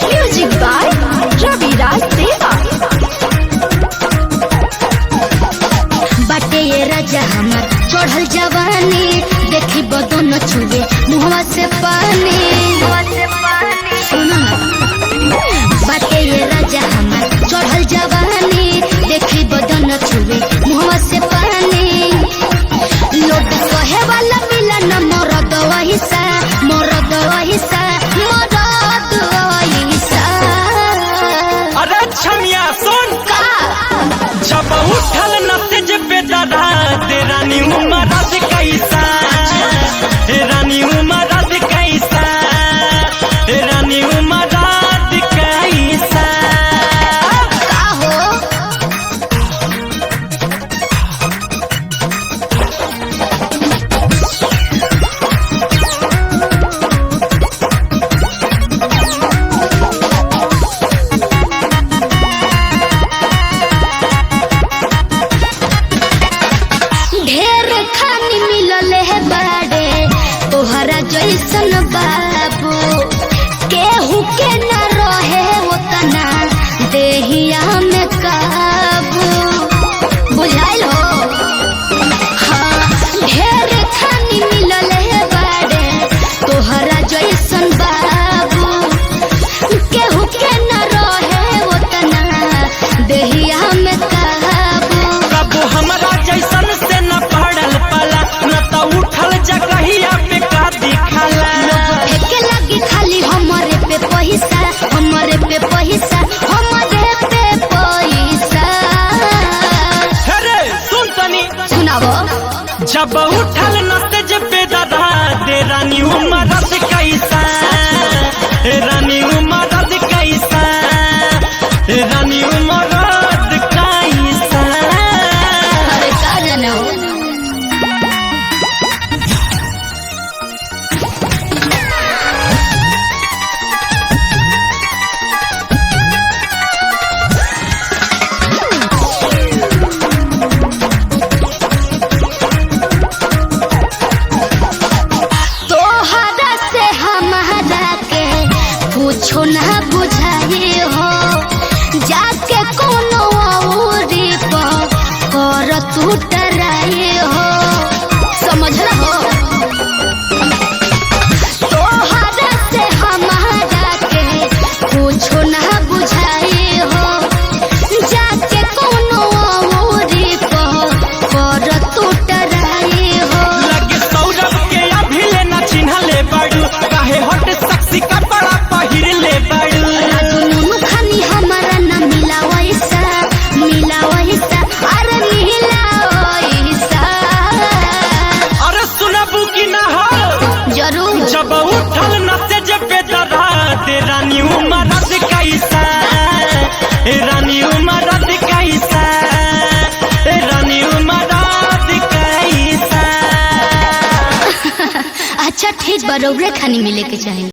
Music by Raviraj देवा। बाटे ये राजा हमार चढ़ल जवानी, देखी बदो न छुए मुहवा से पानी। सुनो बाटे ये राजा हमार चढ़ल जवानी, देखी बदो न छुए मुहवा से पानी। लोट कहे वाला मिला न मरद वहिसा, मरद वहिसा, मरद वहिसा। अरे छमिया सुन का जब उठल नतेज पे दादा ते रानी उमरद कैसा, हे रानी उमरद कैसा, हे रानी उमरद कैसा। का हो ढेर खानी मिलल है बाड़े तोहरा जैसन बाबू, केहू के न रहे उतना देहिया में काबू। बुझाइल हो हाँ, ढेर खानी मिलल है बाड़े तोहरा जैसन बाबू, केहू के न रहे उतना देहिया में काबू। कबो हमरा जैसन से न पड़ल पला, न त उठल जगहिया पे का दिखाला। एके लगी खाली हमरे पे पैसा, हमरे पे पैसा, हमरे पे पैसा। अरे सुन तनी सुनावो जब उठल नतेज पे दादा ते रानी उमरद कैसा, हे रानी उमरद कैसा, हे रानी उमरद कैसा। अरे का जाने हो तोहरा से हमारा के कुछो ना बुझाई हो, जाके कोनो औरी पर कर तू डराई हो। समझला हो तोहरा से हमारा के कुछो ना बुझाई हो, जाके कोनो औरी पर कर तू डराई हो। लगे सौरभ के अभिले न चिन्हले बाड़ू, काहे हट सक्सी कपड़ा पहिरले बाड़ू। राजू नुनु खानी हमारा न मिला वैसा, मिला वैसा, अरे मिला वैसा। अरे सुनबू की ना हो जरूर जब उठल नतेज पे दादा ते रानी उमरद कैसा, हे रानी उमरद कैसा, हे रानी उमरद कैसा। अच्छा ठीक बा, रौरे खानी मिले के चाहिए।